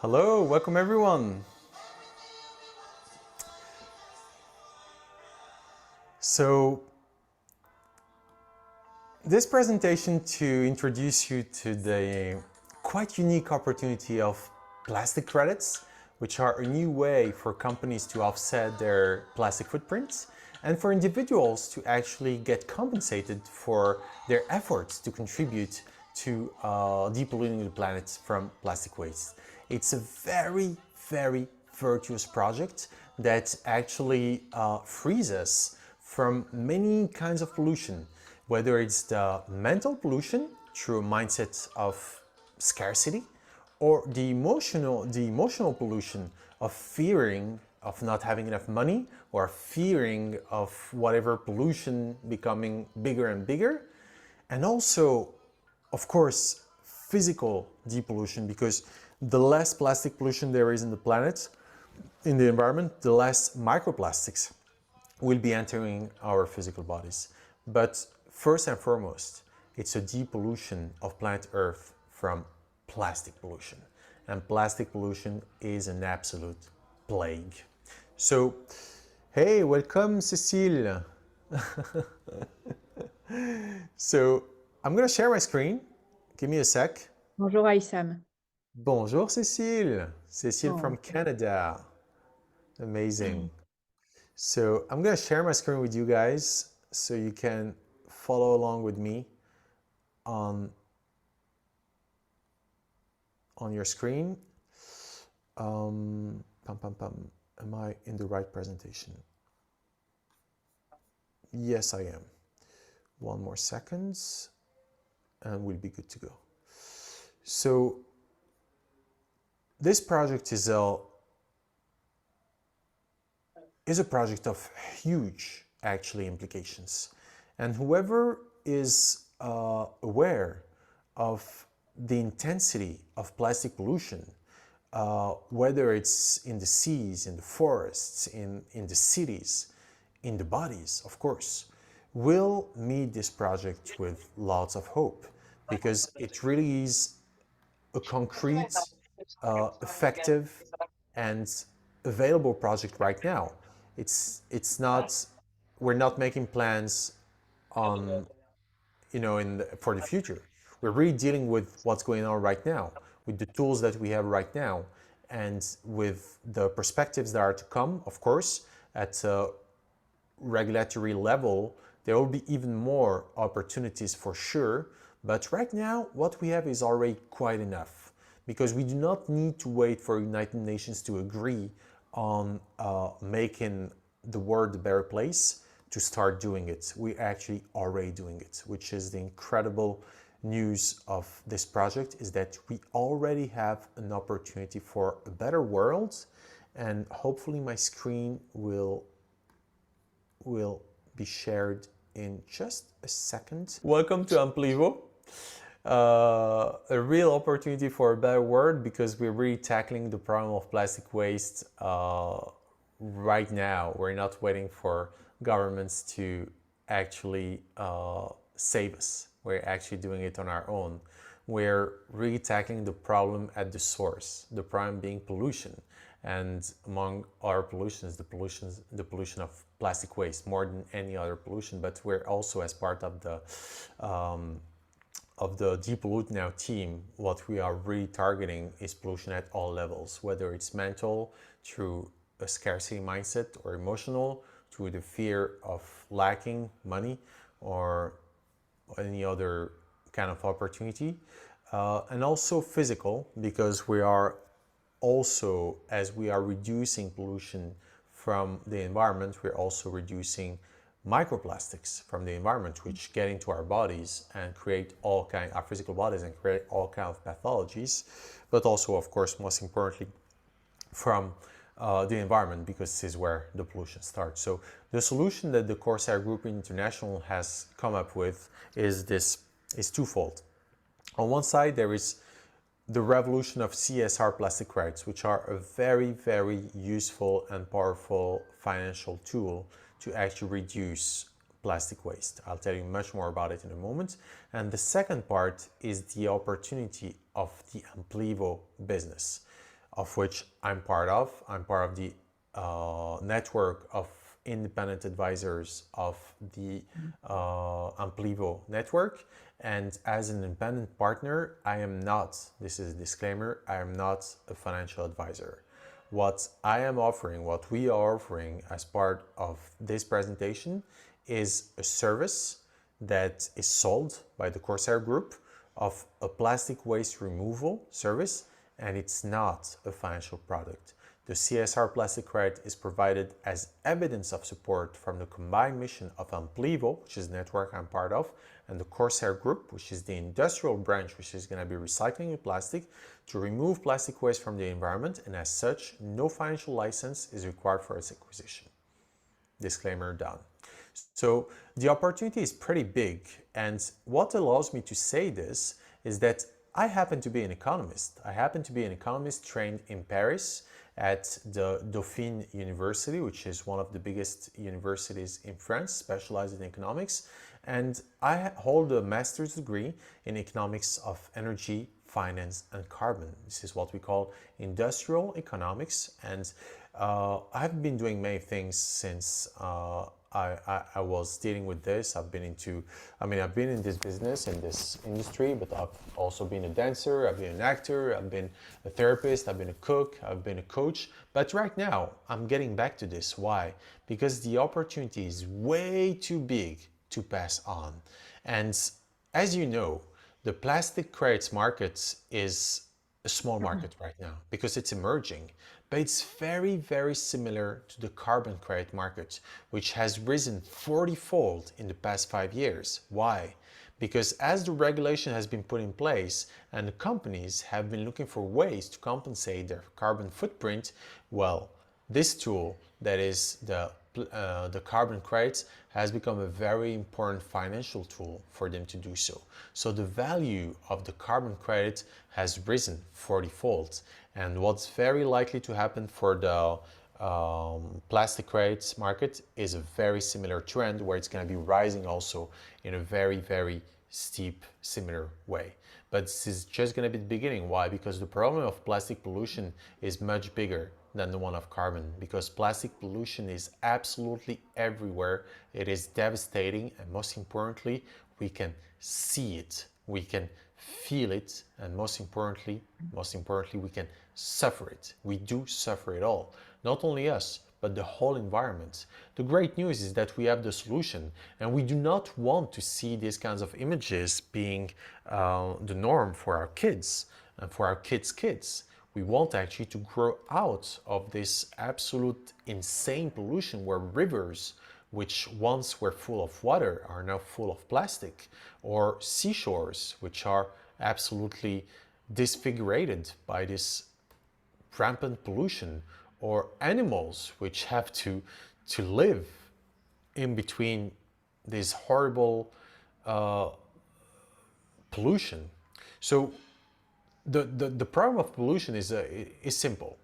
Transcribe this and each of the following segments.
Hello, welcome everyone. So, this presentation to introduce you to the quite unique opportunity of plastic credits, which are a new way for companies to offset their plastic footprints and for individuals to actually get compensated for their efforts to contribute to depolluting the planet from plastic waste. It's a very, very virtuous project that actually frees us from many kinds of pollution, whether it's the mental pollution through a mindset of scarcity, or the emotional pollution of fearing of not having enough money, or fearing of whatever pollution becoming bigger and bigger, and also, of course, physical depollution, because the less plastic pollution there is in the planet, in the environment, the less microplastics will be entering our physical bodies. But first and foremost, it's a depollution of planet Earth from plastic pollution. And plastic pollution is an absolute plague. So, hey, welcome Cécile. So, I'm gonna share my screen. Give me a sec. Bonjour Aïssam. Bonjour Cécile. Cécile Oh. from Canada. Amazing. So I'm gonna share my screen with you guys so you can follow along with me on your screen. Am I in the right presentation? Yes, I am. One more second and we'll be good to go. So this project is a project of huge actually implications, and whoever is aware of the intensity of plastic pollution, whether it's in the seas, in the forests, in the cities, in the bodies, of course, will meet this project with lots of hope, because it really is a concrete, effective, and available project right now. It's not, we're not making plans on, for the future. We're really dealing with what's going on right now, with the tools that we have right now, and with the perspectives that are to come. Of course, at a regulatory level, there will be even more opportunities for sure. But right now, what we have is already quite enough, because we do not need to wait for United Nations to agree on making the world a better place to start doing it. We're actually already doing it, which is the incredible news of this project, is that we already have an opportunity for a better world. And hopefully my screen will be shared in just a second. Welcome to Amplivo. A real opportunity for a better world, because we're really tackling the problem of plastic waste right now. We're not waiting for governments to actually save us. We're actually doing it on our own. We're really tackling the problem at the source, the problem being pollution. And among our pollutions, the pollution of plastic waste more than any other pollution. But we're also, as part of the Depollute Now team, what we are really targeting is pollution at all levels, whether it's mental through a scarcity mindset, or emotional through the fear of lacking money or any other kind of opportunity, and also physical, because we are also, as we are reducing pollution from the environment, we're also reducing microplastics from the environment, which get into our bodies and create all kind, our physical bodies, and create all kind of pathologies, but also, of course, most importantly, from the environment, because this is where the pollution starts. So the solution that the Corsair Group International has come up with is twofold. On one side, there is the revolution of CSR Plastic Credits, which are a very, very useful and powerful financial tool to actually reduce plastic waste. I'll tell you much more about it in a moment. And the second part is the opportunity of the Amplivo business. of which I'm part of. I'm part of the network of independent advisors of the Amplivo network. And as an independent partner, I am not, this is a disclaimer, I am not a financial advisor. What I am offering, what we are offering as part of this presentation is a service that is sold by the Corsair Group of a plastic waste removal service, and it's not a financial product. The CSR Plastic Credit is provided as evidence of support from the combined mission of Amplivo, which is the network I'm part of, and the Corsair Group, which is the industrial branch which is going to be recycling plastic to remove plastic waste from the environment, and as such, no financial license is required for its acquisition. Disclaimer done. So the opportunity is pretty big, and what allows me to say this is that I happen to be an economist. I happen to be an economist trained in Paris at the Dauphine University, which is one of the biggest universities in France, specialized in economics. And I hold a master's degree in economics of energy, finance, and carbon. This is what we call industrial economics. And I've been doing many things since I was dealing with this. I've been in this business, in this industry, but I've also been a dancer, I've been an actor, I've been a therapist, I've been a cook, I've been a coach. But right now, I'm getting back to this. Why? Because the opportunity is way too big to pass on. And as you know, the plastic credits market is a small market right now because it's emerging, but it's very, very similar to the carbon credit market, which has risen 40-fold in the past 5 years. Why? Because as the regulation has been put in place and the companies have been looking for ways to compensate their carbon footprint, well, this tool, that is the carbon credits, has become a very important financial tool for them to do so. So the value of the carbon credit has risen 40-fold. And what's very likely to happen for the plastic credits market is a very similar trend where it's going to be rising also in a very, very steep, similar way. But this is just going to be the beginning. Why? Because the problem of plastic pollution is much bigger than the one of carbon, because plastic pollution is absolutely everywhere. It is devastating, and most importantly, we can see it, we can feel it, and most importantly, we can suffer it. We do suffer it all. Not only us, but the whole environment. The great news is that we have the solution, and we do not want to see these kinds of images being the norm for our kids and for our kids' kids. We want actually to grow out of this absolute insane pollution where rivers, which once were full of water, are now full of plastic, or seashores, which are absolutely disfigured by this rampant pollution, or animals which have to live in between this horrible pollution. So the problem of pollution is simple.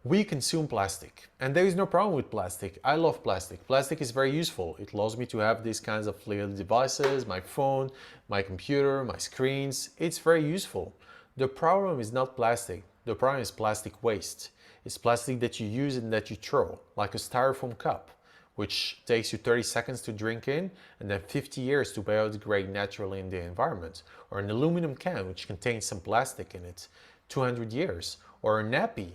We consume plastic, and there is no problem with plastic. I love plastic. Plastic is very useful. It allows me to have these kinds of little devices, my phone, my computer, my screens. It's very useful. The problem is not plastic. The problem is plastic waste. It's plastic that you use and that you throw, like a styrofoam cup, which takes you 30 seconds to drink in and then 50 years to biodegrade naturally in the environment. Or an aluminum can, which contains some plastic in it, 200 years. Or a nappy,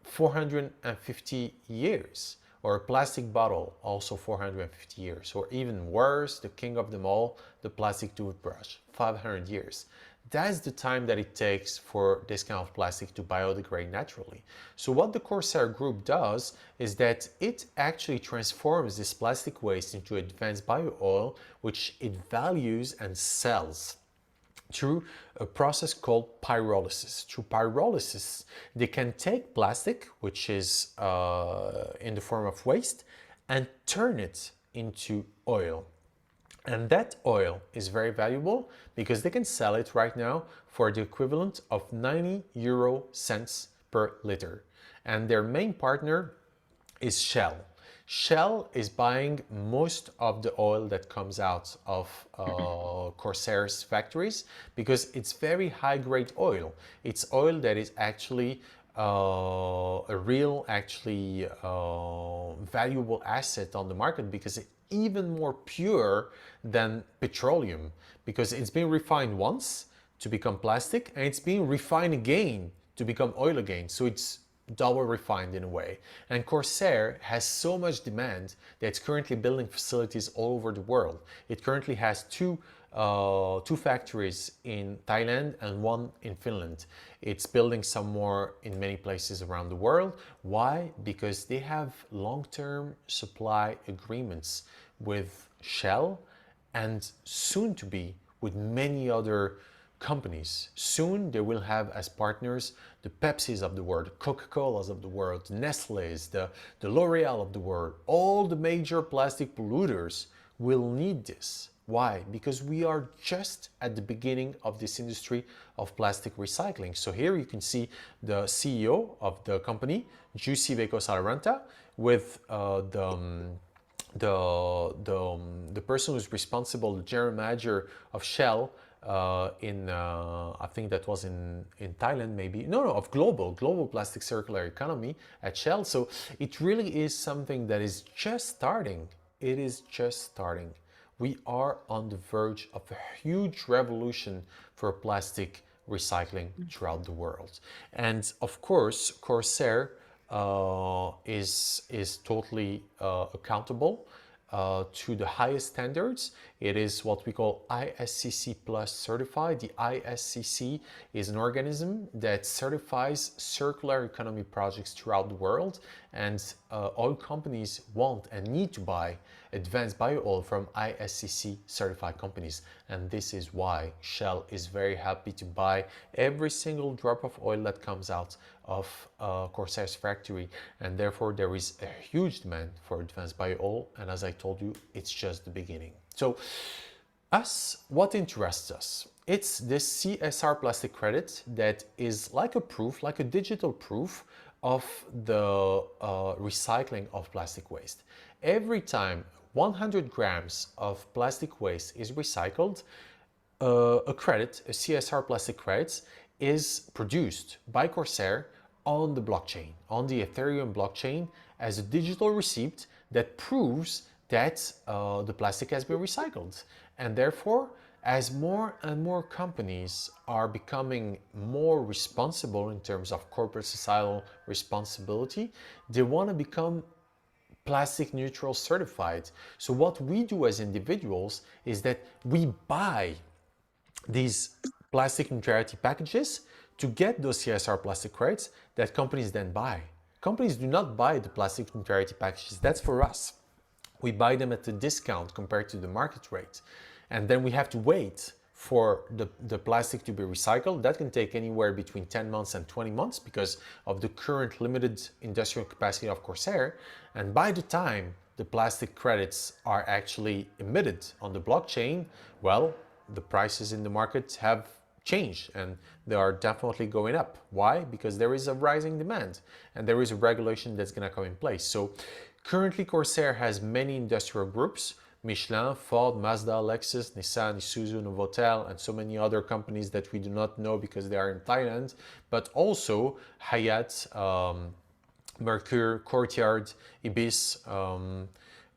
450 years. Or a plastic bottle, also 450 years. Or even worse, the king of them all, the plastic toothbrush, 500 years. That's the time that it takes for this kind of plastic to biodegrade naturally. So what the Corsair Group does is that it actually transforms this plastic waste into advanced bio-oil, which it values and sells through a process called pyrolysis. Through pyrolysis, they can take plastic, which is in the form of waste, and turn it into oil. And that oil is very valuable because they can sell it right now for the equivalent of 90 € per liter. And their main partner is Shell. Shell is buying most of the oil that comes out of Corsair's factories because it's very high-grade oil. It's oil that is actually a real actually valuable asset on the market because it's even more pure than petroleum, because it's been refined once to become plastic and it's being refined again to become oil again. So it's double refined in a way. And Corsair has so much demand that it's currently building facilities all over the world. It currently has two factories in Thailand and one in Finland. It's building some more in many places around the world. Why? Because they have long-term supply agreements with Shell and soon to be with many other companies. Soon they will have as partners the Pepsis of the world, Coca-Colas of the world, Nestle's, the L'Oreal of the world. All the major plastic polluters will need this. Why? Because we are just at the beginning of this industry of plastic recycling. So here you can see the CEO of the company, Jussi Veikko Salaranta, with the person who's responsible, the general manager of Shell, I think that was in Thailand maybe, no, of global plastic circular economy at Shell. So it really is something that is just starting. It is just starting. We are on the verge of a huge revolution for plastic recycling throughout the world. And of course, Corsair is totally accountable to the highest standards. It is what we call ISCC Plus certified. The ISCC is an organism that certifies circular economy projects throughout the world, and oil companies want and need to buy advanced bio-oil from ISCC certified companies. And this is why Shell is very happy to buy every single drop of oil that comes out of Corsair's factory, and therefore there is a huge demand for advanced bio-oil, and as I told you, it's just the beginning. So what interests us? It's this CSR Plastic Credit that is like a proof, like a digital proof of the recycling of plastic waste. Every time 100 grams of plastic waste is recycled, a credit, a CSR Plastic Credits, is produced by Corsair on the blockchain, on the Ethereum blockchain, as a digital receipt that proves that the plastic has been recycled. And therefore, as more and more companies are becoming more responsible in terms of corporate societal responsibility, they want to become plastic neutral certified. So what we do as individuals is that we buy these plastic neutrality packages to get those CSR plastic credits that companies then buy. Companies do not buy the plastic neutrality packages, that's for us. We buy them at a discount compared to the market rate. And then we have to wait for the plastic to be recycled. That can take anywhere between 10 months and 20 months because of the current limited industrial capacity of Corsair. And by the time the plastic credits are actually emitted on the blockchain, well, the prices in the market have changed and they are definitely going up. Why? Because there is a rising demand and there is a regulation that's going to come in place. So currently Corsair has many industrial groups: Michelin, Ford, Mazda, Lexus, Nissan, Isuzu, Novotel, and so many other companies that we do not know because they are in Thailand, but also Hyatt, Mercure, Courtyard, Ibis,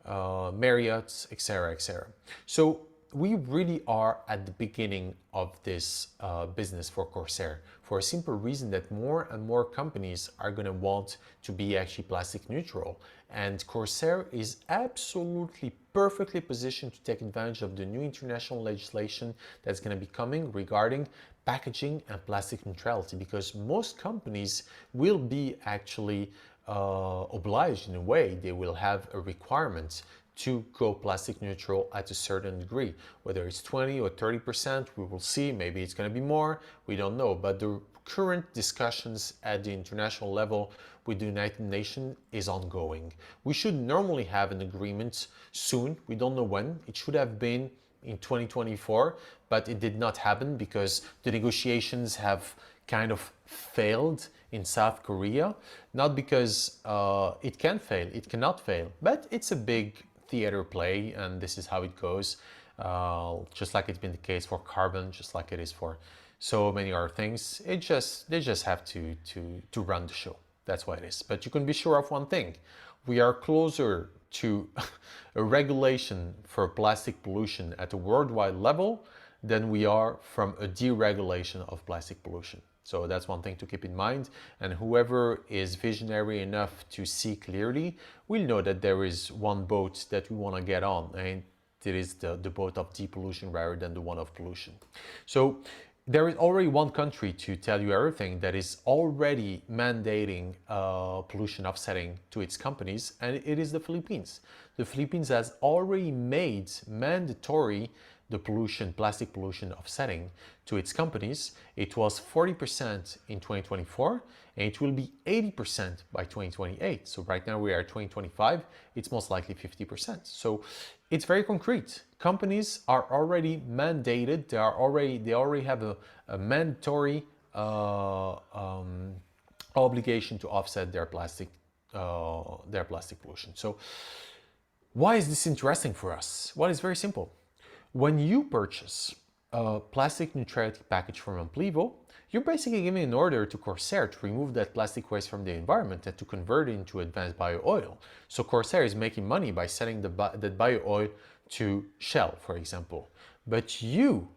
Marriott, etc., etc. So we really are at the beginning of this business for Corsair, for a simple reason that more and more companies are going to want to be actually plastic neutral. And Corsair is absolutely perfectly positioned to take advantage of the new international legislation that's going to be coming regarding packaging and plastic neutrality, because most companies will be actually obliged in a way. They will have a requirement to go plastic neutral at a certain degree. Whether it's 20 or 30%, we will see. Maybe it's going to be more, we don't know. But the current discussions at the international level with the United Nations is ongoing. We should normally have an agreement soon. We don't know when. It should have been in 2024, but it did not happen because the negotiations have kind of failed in South Korea. Not because it can fail, it cannot fail, but it's a big theater play and this is how it goes. Just like it's been the case for carbon, just like it is for so many other things. They just have to run the show. That's what it is. But you can be sure of one thing: we are closer to a regulation for plastic pollution at a worldwide level than we are from a deregulation of plastic pollution. So that's one thing to keep in mind. And whoever is visionary enough to see clearly will know that there is one boat that we want to get on, and it is the boat of depollution rather than the one of pollution. So there is already one country, to tell you everything, that is already mandating pollution offsetting to its companies, and it is the Philippines. The Philippines has already made mandatory the plastic pollution offsetting to its companies. It was 40% in 2024, and it will be 80% by 2028. So right now we are at 2025, it's most likely 50%. So it's very concrete. Companies are already mandated, they already have a mandatory obligation to offset their plastic pollution. So why is this interesting for us? Well, it's very simple. When you purchase a plastic neutrality package from Amplivo, you're basically giving an order to Corsair to remove that plastic waste from the environment and to convert it into advanced bio oil. So Corsair is making money by selling that bio oil to Shell, for example. But you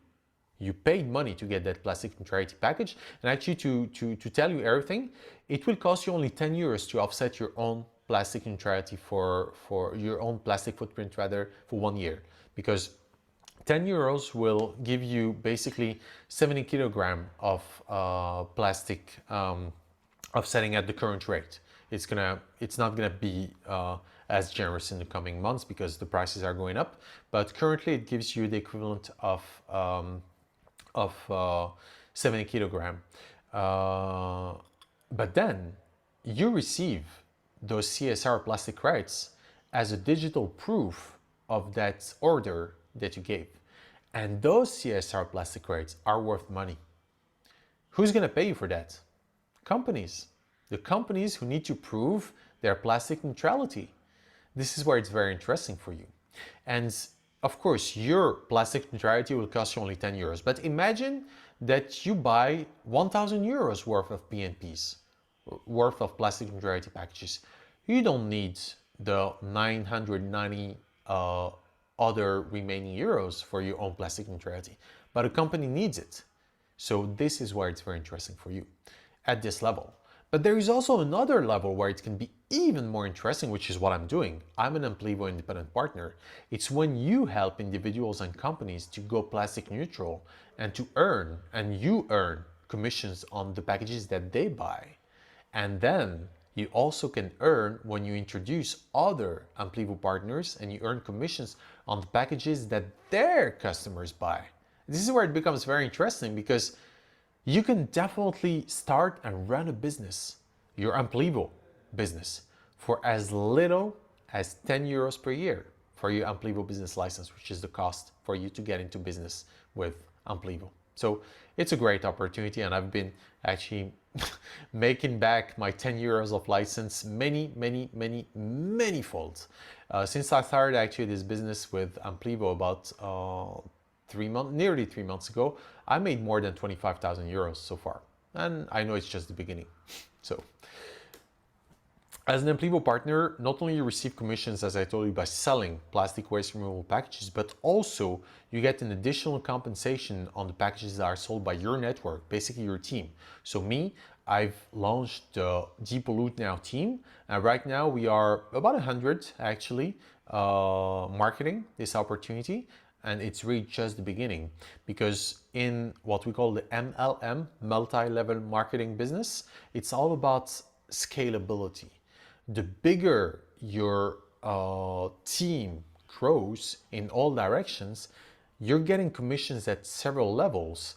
paid money to get that plastic neutrality package, and actually to tell you everything, it will cost you only 10 euros to offset your own plastic neutrality for your own plastic footprint rather for 1 year, because 10 euros will give you basically 70 kilogram of plastic offsetting at the current rate. It's not gonna be as generous in the coming months because the prices are going up, but currently it gives you the equivalent of 70 kilogram. But then you receive those CSR plastic credits as a digital proof of that order that you gave. And those CSR plastic credits are worth money. Who's going to pay you for that? Companies. The companies who need to prove their plastic neutrality. This is where it's very interesting for you. And of course, your plastic neutrality will cost you only 10 euros. But imagine that you buy 1,000 euros worth of PNPs, worth of plastic neutrality packages. You don't need the 990 other remaining euros for your own plastic neutrality, but a company needs it. So this is where it's very interesting for you at this level. But there is also another level where it can be even more interesting, which is what I'm doing. I'm an Amplivo independent partner. It's when you help individuals and companies to go plastic neutral and you earn commissions on the packages that they buy. And then you also can earn when you introduce other Amplivo partners, and you earn commissions on the packages that their customers buy. This is where it becomes very interesting, because you can definitely start and run a business, your Amplivo business, for as little as 10 euros per year for your Amplivo business license, which is the cost for you to get into business with Amplivo. So it's a great opportunity, and I've been actually making back my 10 euros of license many folds. Since I started actually this business with Amplivo about nearly 3 months ago, I made more than 25,000 euros so far. And I know it's just the beginning. So as an Amplivo partner, not only you receive commissions, as I told you, by selling plastic waste removal packages, but also you get an additional compensation on the packages that are sold by your network, basically your team. So me, I've launched the Depollute Now team, and right now we are about 100 actually marketing this opportunity, and it's really just the beginning, because in what we call the MLM, multi-level marketing business, it's all about scalability. The bigger your team grows in all directions, you're getting commissions at several levels.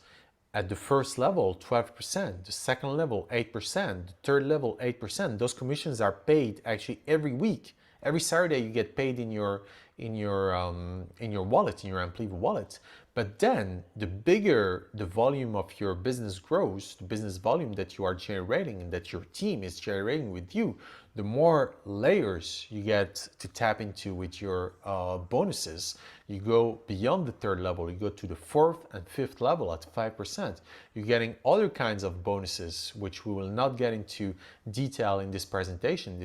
At the first level, 12%, the second level, 8%, the third level, 8%. Those commissions are paid actually every week, Every Saturday you get paid in your wallet, in your Amplivo wallet. But then the bigger the volume of your business grows, the business volume that you are generating and that your team is generating with you, the more layers you get to tap into with your bonuses. You go beyond the third level, you go to the fourth and fifth level at 5%. You're getting other kinds of bonuses, which we will not get into detail in this presentation,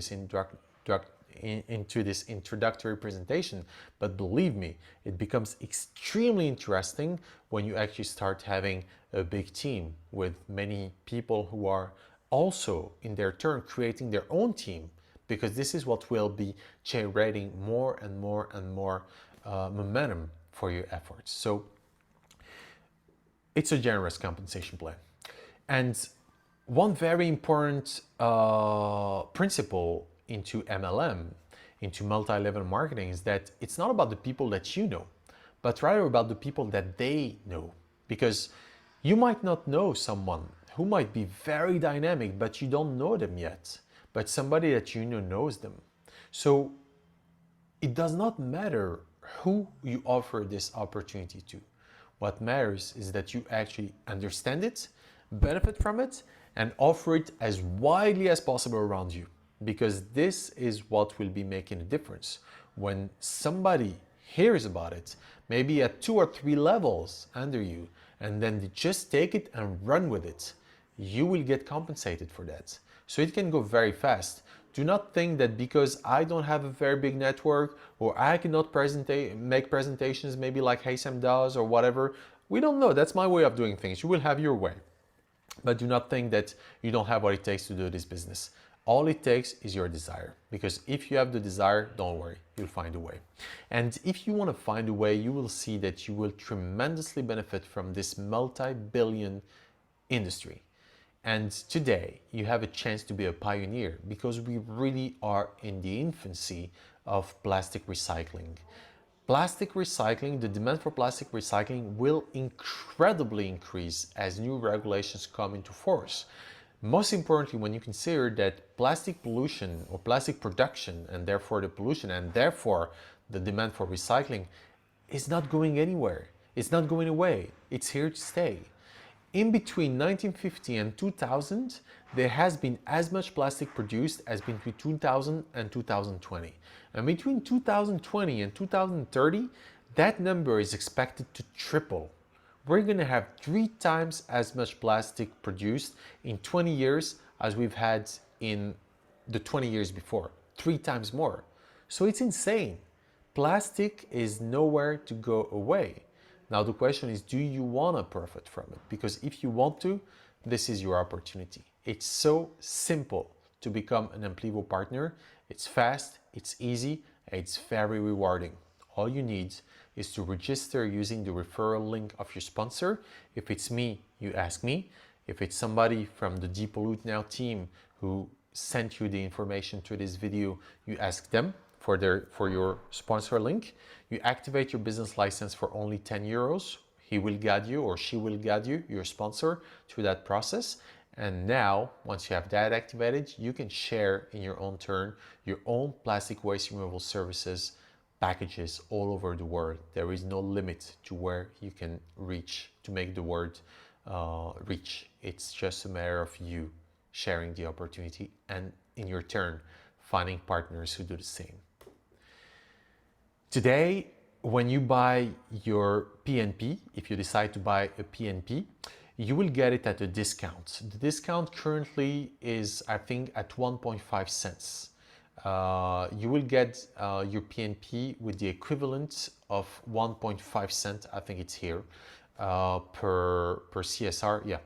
into this introductory presentation, but believe me, it becomes extremely interesting when you actually start having a big team with many people who are also in their turn creating their own team, because this is what will be generating more and more and more momentum for your efforts. So it's a generous compensation plan. And one very important principle into MLM, into multi-level marketing, is that it's not about the people that you know, but rather about the people that they know. Because you might not know someone who might be very dynamic, but you don't know them yet, but somebody that you know knows them. So it does not matter who you offer this opportunity to. What matters is that you actually understand it, benefit from it, and offer it as widely as possible around you. Because this is what will be making a difference. When somebody hears about it, maybe at 2 or 3 levels under you, and then they just take it and run with it, you will get compensated for that. So it can go very fast. Do not think that because I don't have a very big network, or I cannot make presentations maybe like Haysam does or whatever. We don't know. That's my way of doing things. You will have your way. But do not think that you don't have what it takes to do this business. All it takes is your desire, because if you have the desire, don't worry, you'll find a way. And if you want to find a way, you will see that you will tremendously benefit from this multi-billion industry. And today you have a chance to be a pioneer, because we really are in the infancy of plastic recycling. Plastic recycling, the demand for plastic recycling will incredibly increase as new regulations come into force. Most importantly, when you consider that plastic pollution or plastic production, and therefore the pollution and therefore the demand for recycling, is not going anywhere. It's not going away. It's here to stay. In between 1950 and 2000, there has been as much plastic produced as between 2000 and 2020. And between 2020 and 2030, that number is expected to triple. We're going to have 3 times as much plastic produced in 20 years as we've had in the 20 years before. 3 times more. So it's insane. Plastic is nowhere to go away. Now the question is, do you want to profit from it? Because if you want to, this is your opportunity. It's so simple to become an Amplivo partner. It's fast, it's easy, and it's very rewarding. All you need is to register using the referral link of your sponsor. If it's me, you ask me. If it's somebody from the Depollute Now team who sent you the information to this video, you ask them for your sponsor link. You activate your business license for only 10 euros. He will guide you, or she will guide you, your sponsor, through that process. And now, once you have that activated, you can share in your own turn your own plastic waste removal services packages all over the world. There is no limit to where you can reach to make the word reach. It's just a matter of you sharing the opportunity and, in your turn, finding partners who do the same. Today, when you buy your PNP, if you decide to buy a PNP, you will get it at a discount. The discount currently is, I think, at 1.5 cents. You will get your PNP with the equivalent of 1.5 cents, I think it's here, per CSR, yeah.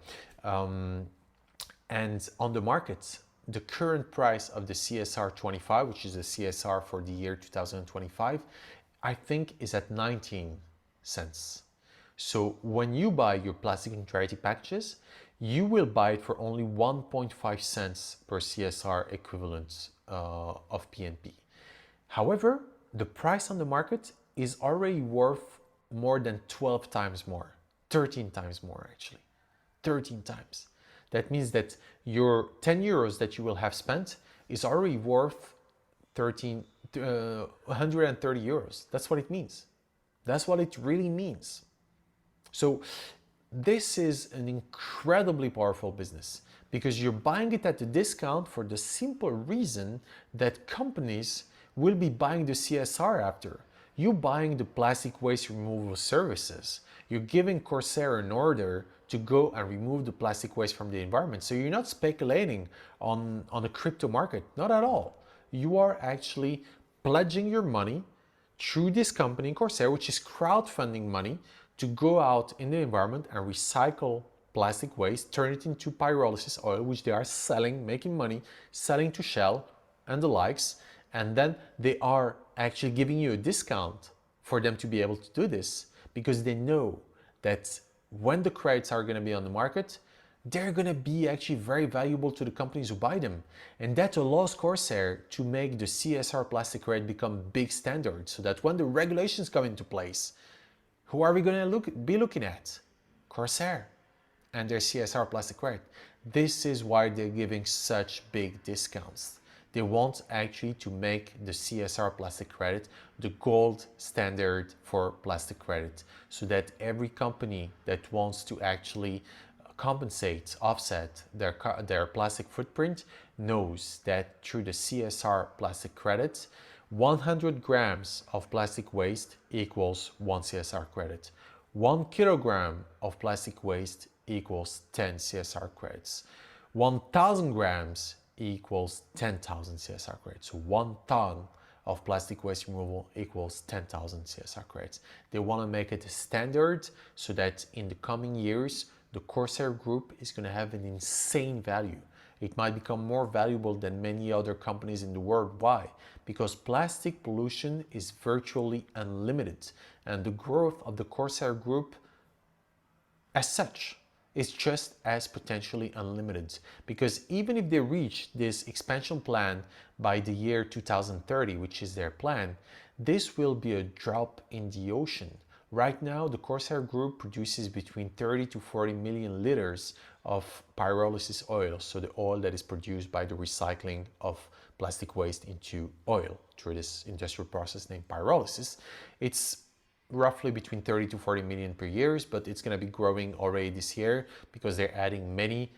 And on the market, the current price of the CSR 25, which is the CSR for the year 2025, I think is at 19 cents. So when you buy your plastic neutrality packages, you will buy it for only 1.5 cents per CSR equivalent of PNP. However, the price on the market is already worth more than 12 times more, 13 times more actually, 13 times. That means that your 10 euros that you will have spent is already worth 13 130 euros. That's what it means. That's what it really means. So this is an incredibly powerful business because you're buying it at a discount for the simple reason that companies will be buying the CSR after. You're buying the plastic waste removal services. You're giving Corsair an order to go and remove the plastic waste from the environment. So you're not speculating on a crypto market, not at all. You are actually pledging your money through this company, Corsair, which is crowdfunding money to go out in the environment and recycle plastic waste, turn it into pyrolysis oil, which they are selling, making money, selling to Shell and the likes. And then they are actually giving you a discount for them to be able to do this because they know that when the credits are going to be on the market, they're going to be actually very valuable to the companies who buy them. And that allows Corsair to make the CSR plastic credit become big standard so that when the regulations come into place, who are we going to be looking at? Corsair and their CSR plastic credit. This is why they're giving such big discounts. They want actually to make the CSR plastic credit the gold standard for plastic credit so that every company that wants to actually compensate, offset their plastic footprint knows that through the CSR plastic credits, 100 grams of plastic waste equals 1 CSR credit. 1 kilogram of plastic waste equals 10 CSR credits. 1,000 grams equals 10,000 CSR credits. So 1 ton of plastic waste removal equals 10,000 CSR credits. They want to make it a standard so that in the coming years, the Corsair Group is going to have an insane value. It might become more valuable than many other companies in the world. Why? Because plastic pollution is virtually unlimited, and the growth of the Corsair Group as such is just as potentially unlimited, because even if they reach this expansion plan by the year 2030, which is their plan, this will be a drop in the ocean. Right now, the Corsair Group produces between 30 to 40 million liters of pyrolysis oil, so the oil that is produced by the recycling of plastic waste into oil through this industrial process named pyrolysis. It's roughly between 30 to 40 million per year, but it's going to be growing already this year because they're adding many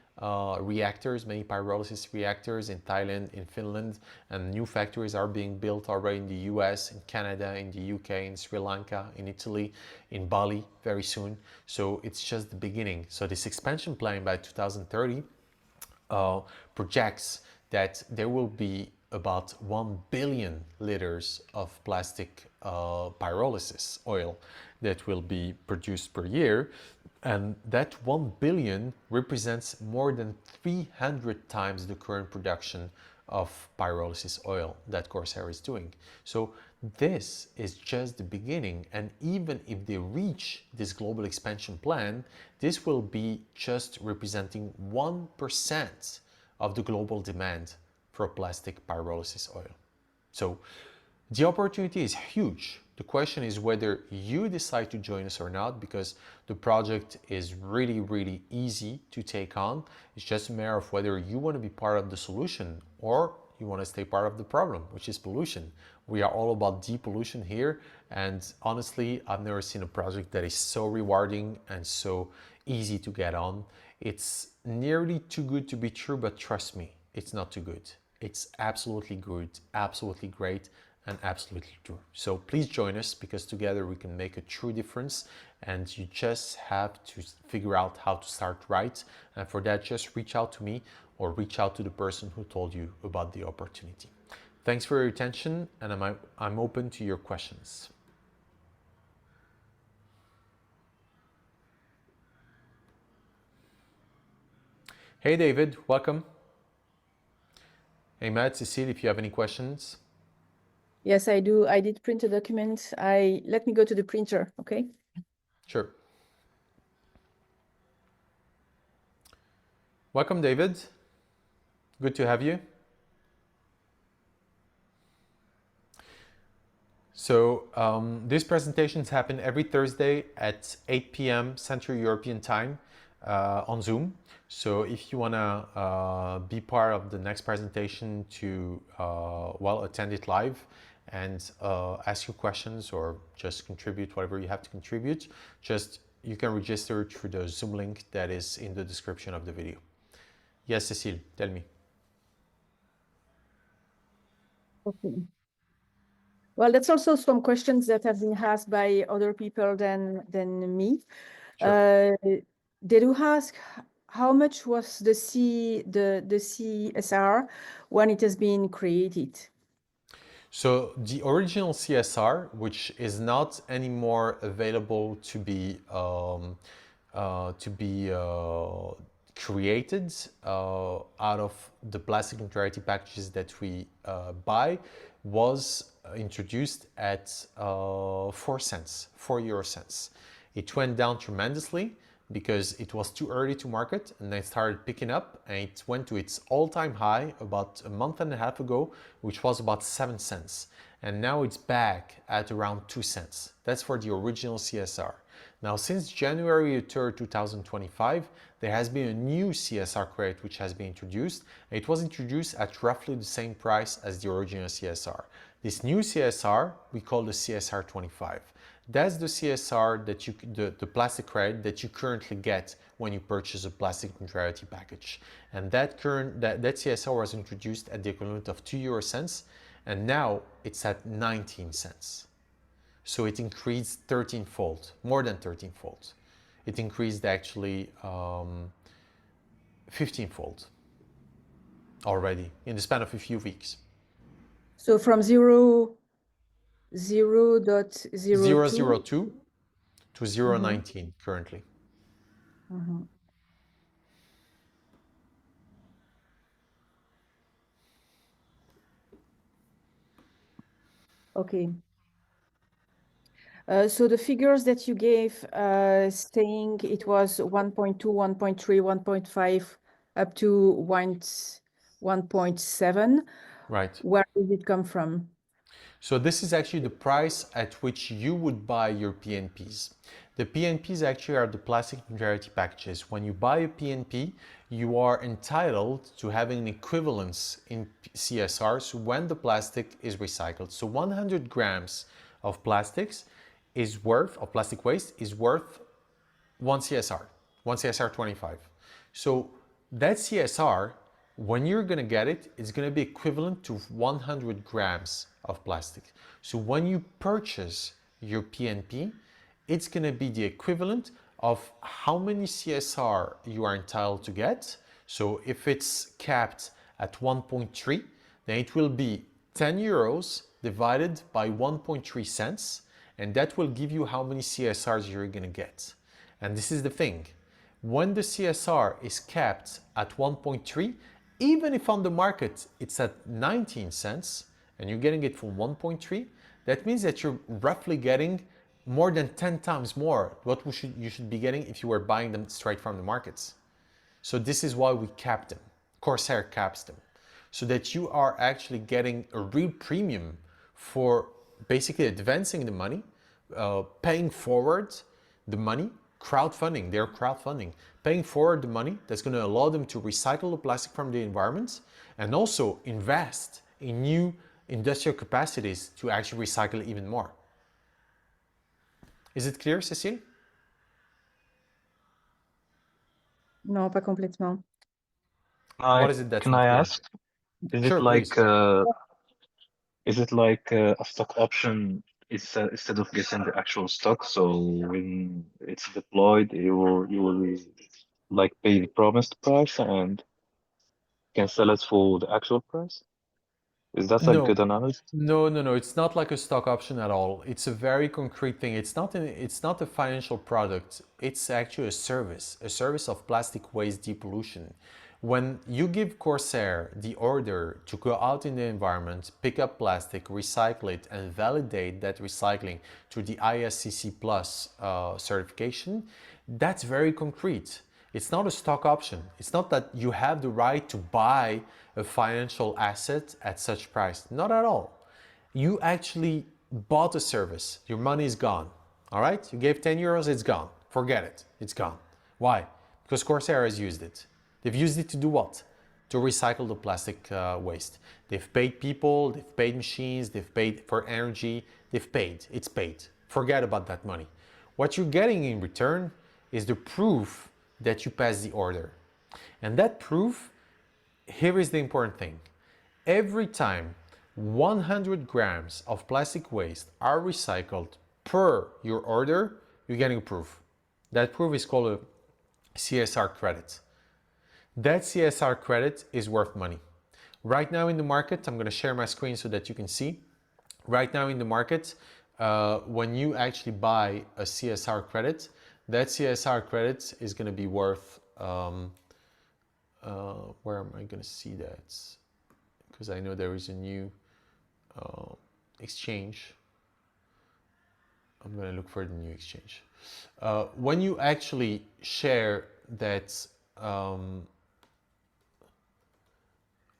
reactors, many pyrolysis reactors in Thailand, in Finland, and new factories are being built already in the US, in Canada, in the UK, in Sri Lanka, in Italy, in Bali very soon. So it's just the beginning. So this expansion plan by 2030 projects that there will be about 1 billion liters of plastic pyrolysis oil that will be produced per year. And that 1 billion represents more than 300 times the current production of pyrolysis oil that Corsair is doing. So this is just the beginning. And even if they reach this global expansion plan, this will be just representing 1% of the global demand for plastic pyrolysis oil. So the opportunity is huge. The question is whether you decide to join us or not, because the project is really, really easy to take on. It's just a matter of whether you want to be part of the solution or you want to stay part of the problem, which is pollution. We are all about depollution here. And honestly, I've never seen a project that is so rewarding and so easy to get on. It's nearly too good to be true, but trust me, it's not too good. It's absolutely good, absolutely great, and absolutely true. So please join us, because together we can make a true difference, and you just have to figure out how to start right. And for that, just reach out to me or reach out to the person who told you about the opportunity. Thanks for your attention, and I'm open to your questions. Hey David, welcome. Hey Matt, Cecile, if you have any questions. Yes, I do. I did print a document. Let me go to the printer, okay? Sure. Welcome, David. Good to have you. So these presentations happen every Thursday at 8 p.m. Central European Time on Zoom. So if you want to be part of the next presentation to, well, attend it live, and ask your questions or just contribute whatever you have to contribute. Just you can register through the Zoom link that is in the description of the video. Yes, Cécile, tell me. Okay. Well, that's also some questions that have been asked by other people than me. Sure. They do ask how much was the CSR when it has been created? So the original CSR, which is not anymore available to be created out of the plastic neutrality packages that we buy, was introduced at 4 cents, 4 euro cents. It went down tremendously because it was too early to market, and then it started picking up, and it went to its all-time high about a month and a half ago, which was about 7 cents. And now it's back at around 2 cents. That's for the original CSR. Now, since January 3rd, 2025, there has been a new CSR credit which has been introduced. It was introduced at roughly the same price as the original CSR. This new CSR, we call the CSR 25. That's the CSR that the plastic credit that you currently get when you purchase a plastic neutrality package. And that CSR was introduced at the equivalent of 2 euro cents, and now it's at 19 cents. So it increased 13-fold, more than 13-fold. It increased actually 15-fold already in the span of a few weeks. So from 0.002 0.002 to 0.19 currently. Okay. So the figures that you gave, saying it was 1.2, 1.3, 1.5, up to 1.7. Right. Where did it come from? So this is actually the price at which you would buy your PNPs. The PNPs actually are the plastic neutrality packages. When you buy a PNP, you are entitled to having an equivalence in CSRs when the plastic is recycled. So 100 grams of plastic waste is worth 1 CSR 25. So that CSR, when you're gonna get it, it's gonna be equivalent to 100 grams of plastic. So when you purchase your PNP, it's gonna be the equivalent of how many CSR you are entitled to get. So if it's capped at 1.3, then it will be 10 euros divided by 1.3 cents, and that will give you how many CSRs you're gonna get. And this is the thing. When the CSR is capped at 1.3, even if on the market it's at 19 cents and you're getting it from 1.3, that means that you're roughly getting more than 10 times more what you should be getting if you were buying them straight from the markets. So this is why we cap them. Corsair caps them, so that you are actually getting a real premium for basically advancing the money, paying forward the money, crowdfunding, they're crowdfunding, paying forward the money that's going to allow them to recycle the plastic from the environment and also invest in new industrial capacities to actually recycle even more. Is it clear, Cécile? Non, pas complètement. What is it that's Can not I clear? ask? Is Sure, it please. like a stock option instead of getting the actual stock? So when it's deployed, you will like pay the promised price and can sell it for the actual price? Is that a No. good analysis? No, it's not like a stock option at all. It's a very concrete thing. It's not a financial product. It's actually a service of plastic waste depollution. When you give Corsair the order to go out in the environment, pick up plastic, recycle it, and validate that recycling through the ISCC Plus certification, that's very concrete. It's not a stock option. It's not that you have the right to buy a financial asset at such price. Not at all. You actually bought a service. Your money is gone. All right? You gave 10 euros, it's gone. Forget it. It's gone. Why? Because Corsair has used it. They've used it to do what? to recycle the plastic waste. They've paid people, they've paid machines, they've paid for energy, they've paid, it's paid. Forget about that money. What you're getting in return is the proof that you passed the order. And that proof, here is the important thing. Every time 100 grams of plastic waste are recycled per your order, you're getting a proof. That proof is called a CSR credit. That CSR credit is worth money. Right now in the market, I'm going to share my screen so that you can see. Right now in the market, when you actually buy a CSR credit, that CSR credit is going to be worth, where am I going to see that? Because I know there is a new exchange. I'm going to look for the new exchange. When you actually share that,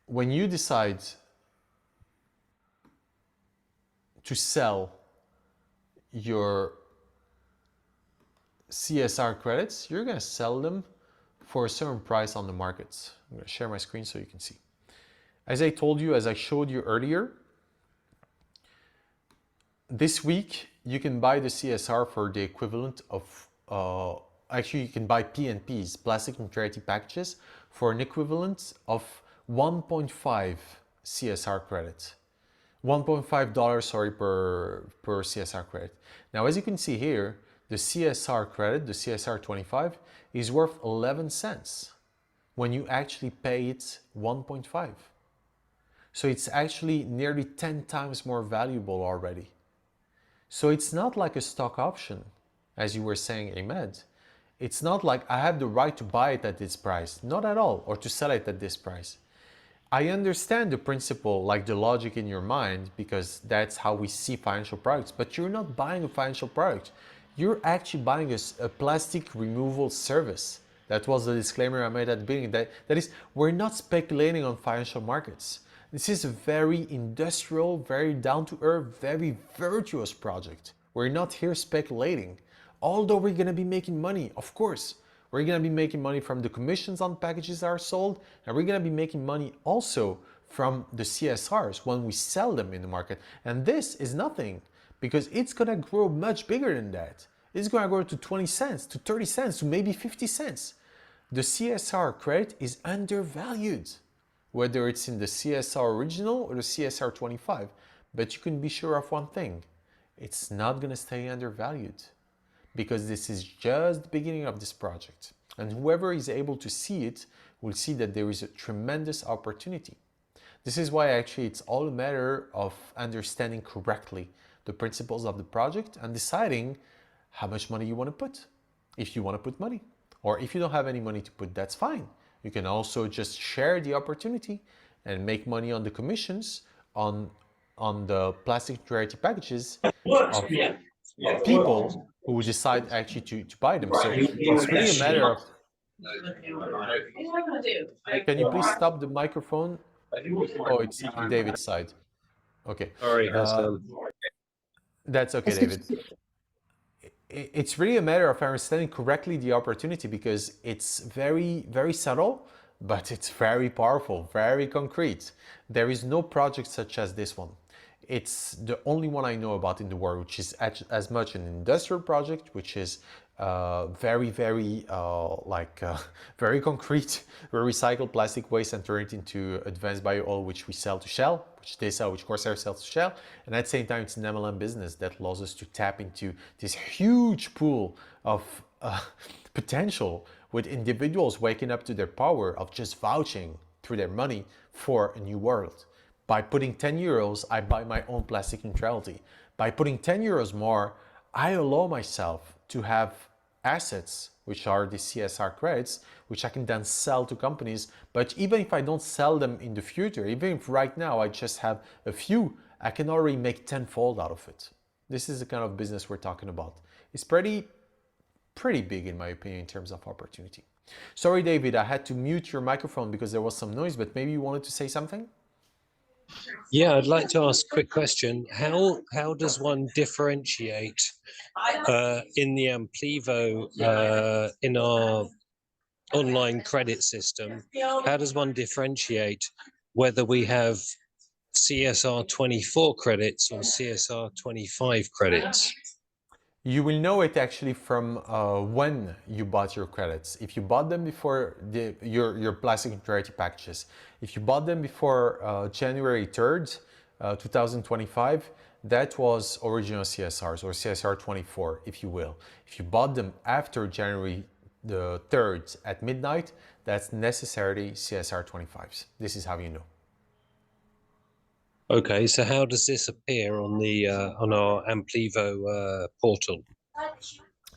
when you decide to sell your CSR credits, you're going to sell them for a certain price on the markets. I'm going to share my screen so you can see. As I told you, as I showed you earlier, this week you can buy the CSR for the equivalent of, actually you can buy PNPs, plastic neutrality packages, for an equivalent of 1.5 CSR credits. $1.5, sorry, per CSR credit. Now, as you can see here, the CSR credit, the CSR 25, is worth 11 cents when you actually pay it 1.5. So it's actually nearly 10 times more valuable already. So it's not like a stock option, as you were saying, Ahmed. It's not like I have the right to buy it at this price, not at all, or to sell it at this price. I understand the principle, like the logic in your mind, because that's how we see financial products, but you're not buying a financial product. You're actually buying a plastic removal service. That was the disclaimer I made at the beginning. That is, we're not speculating on financial markets. This is a very industrial, very down-to-earth, very virtuous project. We're not here speculating. Although we're going to be making money, of course. We're going to be making money from the commissions on packages that are sold, and we're going to be making money also from the CSRs when we sell them in the market. And this is nothing, because it's going to grow much bigger than that. It's going to grow to 20 cents, to 30 cents, to maybe 50 cents. The CSR credit is undervalued, whether it's in the CSR original or the CSR 25. But you can be sure of one thing, it's not going to stay undervalued, because this is just the beginning of this project. And whoever is able to see it will see that there is a tremendous opportunity. This is why actually it's all a matter of understanding correctly the principles of the project and deciding how much money you want to put, if you want to put money. Or if you don't have any money to put, that's fine. You can also just share the opportunity and make money on the commissions on the plastic neutrality packages of people who decide actually to buy them. So it's really a matter of... Can you please stop the microphone? Oh, it's on David's side. Okay. Sorry, that's okay, David. It's really a matter of understanding correctly the opportunity, because it's very, very subtle, but it's very powerful, very concrete. There is no project such as this one. It's the only one I know about in the world, which is as much an industrial project, which is very, very very concrete. We recycle plastic waste and turn it into advanced bio-oil, which we sell to Shell, which they sell, which Corsair sells to Shell. And at the same time, it's an MLM business that allows us to tap into this huge pool of potential, with individuals waking up to their power of just vouching through their money for a new world. By putting 10 euros, I buy my own plastic neutrality. By putting 10 euros more, I allow myself to have assets, which are the CSR credits, which I can then sell to companies. But even if I don't sell them in the future, even if right now I just have a few, I can already make tenfold out of it. This is the kind of business we're talking about. It's pretty big, in my opinion, in terms of opportunity. Sorry, David, I had to mute your microphone because there was some noise, but maybe you wanted to say something? Yeah, I'd like to ask a quick question. How does one differentiate in the Amplivo in our online credit system, how does one differentiate whether we have CSR 24 credits or CSR 25 credits? You will know it actually from when you bought your credits. If you bought them before your plastic neutrality packages, if you bought them before January 3rd, 2025, that was original CSRs or CSR 24, if you will. If you bought them after January the 3rd at midnight, that's necessarily CSR 25s. This is how you know. Okay, so how does this appear on the on our Amplivo portal?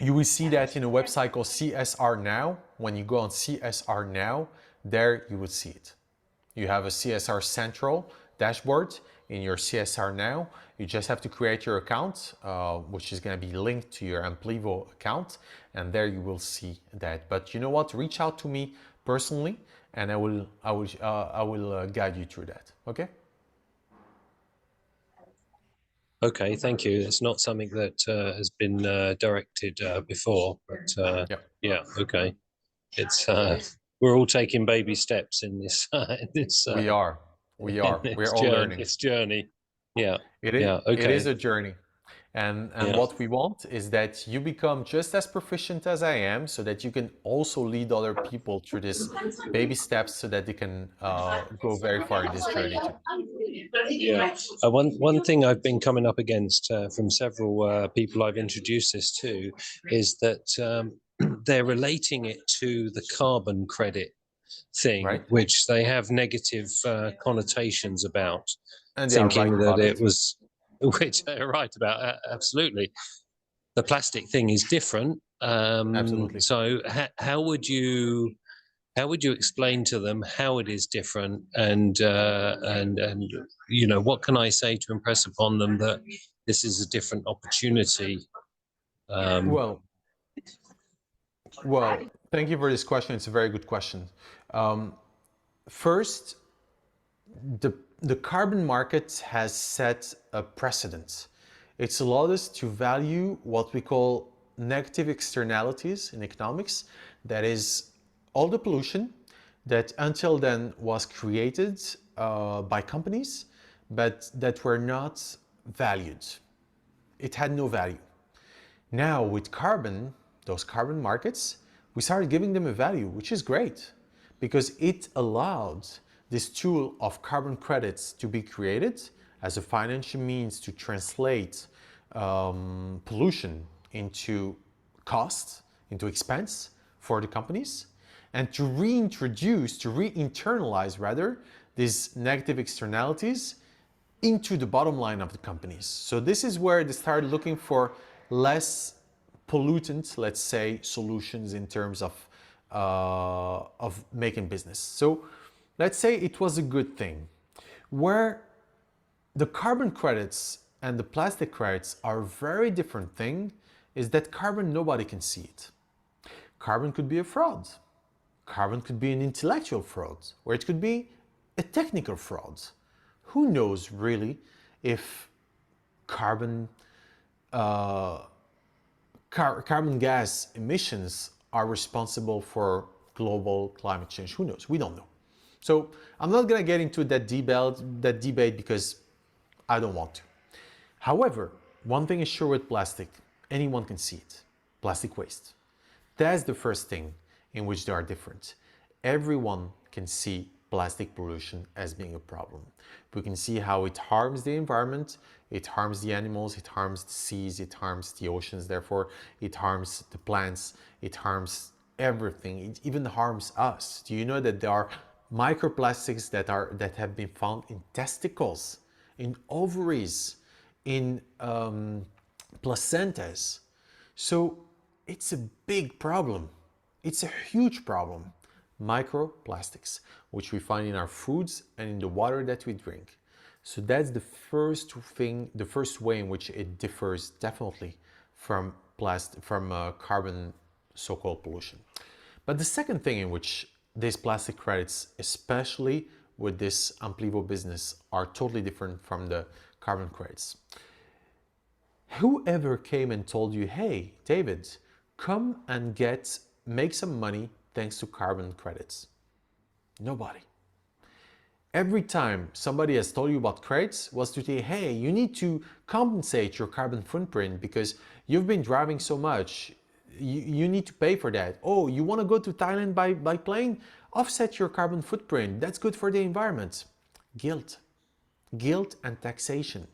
You will see that in a website called CSR Now. When you go on CSR Now, there you will see it. You have a CSR Central dashboard in your CSR Now. You just have to create your account, which is going to be linked to your Amplivo account, and there you will see that. But you know what? Reach out to me personally, and I will guide you through that. Okay? Okay, thank you. It's not something that has been directed before, but yeah, okay. It's we're all taking baby steps in this in this We are. We're all learning. This journey. Yeah. It is, Yeah. Okay. it is a journey. And Yeah. what we want is that you become just as proficient as I am so that you can also lead other people through this baby steps so that they can go very far in this journey too. Yeah. One thing I've been coming up against from several people I've introduced this to is that they're relating it to the carbon credit thing, Right. which they have negative connotations about, And they are thinking right that about it was, which they're right about, absolutely. The plastic thing is different. Absolutely. So how would you explain to them how it is different, and you know, what can I say to impress upon them that this is a different opportunity? Well, thank you for this question. It's a very good question. First, the carbon market has set a precedent. It's allowed us to value what we call negative externalities in economics. That is all the pollution that until then was created by companies, but that were not valued. It had no value. Now with carbon, those carbon markets, we started giving them a value, which is great because it allowed this tool of carbon credits to be created as a financial means to translate pollution into cost, into expense for the companies, and to re-internalize rather, these negative externalities into the bottom line of the companies. So this is where they started looking for less pollutant, let's say, solutions in terms of making business. So let's say it was a good thing. Where the carbon credits and the plastic credits are a very different thing is that carbon, nobody can see it. Carbon could be a fraud. Carbon could be an intellectual fraud, or it could be a technical fraud. Who knows really if carbon gas emissions are responsible for global climate change? Who knows? We don't know. So I'm not going to get into that debate because I don't want to. However, one thing is sure with plastic, anyone can see it. Plastic waste. That's the first thing in which they are different. Everyone can see plastic pollution as being a problem. We can see how it harms the environment, it harms the animals, it harms the seas, it harms the oceans, therefore it harms the plants, it harms everything, it even harms us. Do you know that there are microplastics that have been found in testicles, in ovaries, in placentas? So it's a big problem. It's a huge problem. Microplastics, which we find in our foods and in the water that we drink. So that's the first thing, the first way in which it differs definitely from carbon so-called pollution. But the second thing in which these plastic credits, especially with this Amplivo business, are totally different from the carbon credits. Whoever came and told you, hey, David, come and make some money thanks to carbon credits? Nobody. Every time somebody has told you about credits was to say, hey, you need to compensate your carbon footprint because you've been driving so much. You need to pay for that. Oh, you want to go to Thailand by plane? Offset your carbon footprint. That's good for the environment. Guilt and taxation.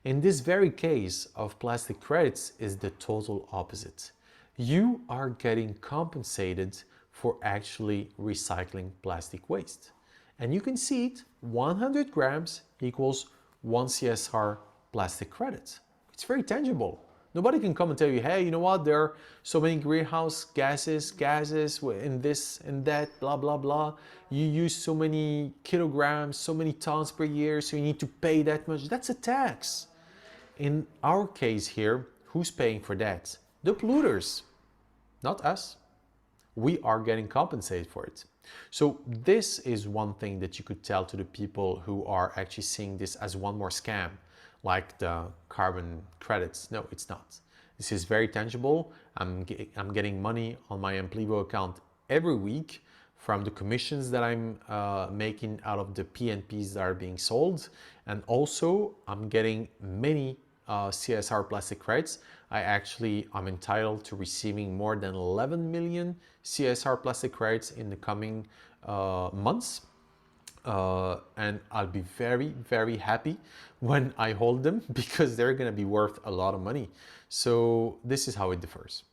In this very case of plastic credits is the total opposite. You are getting compensated for actually recycling plastic waste. And you can see it, 100 grams equals 1 CSR plastic credit. It's very tangible. Nobody can come and tell you, hey, you know what, there are so many greenhouse gases in this and that, blah, blah, blah. You use so many kilograms, so many tons per year, so you need to pay that much. That's a tax. In our case here, who's paying for that? The polluters, not us. We are getting compensated for it. So this is one thing that you could tell to the people who are actually seeing this as one more scam, like the carbon credits. No, it's not. This is very tangible. I'm getting money on my Amplivo account every week from the commissions that I'm making out of the PNPs that are being sold. And also I'm getting many CSR plastic credits. I'm entitled to receiving more than 11 million CSR plastic credits in the coming months. And I'll be very, very happy when I hold them because they're going to be worth a lot of money. So this is how it differs.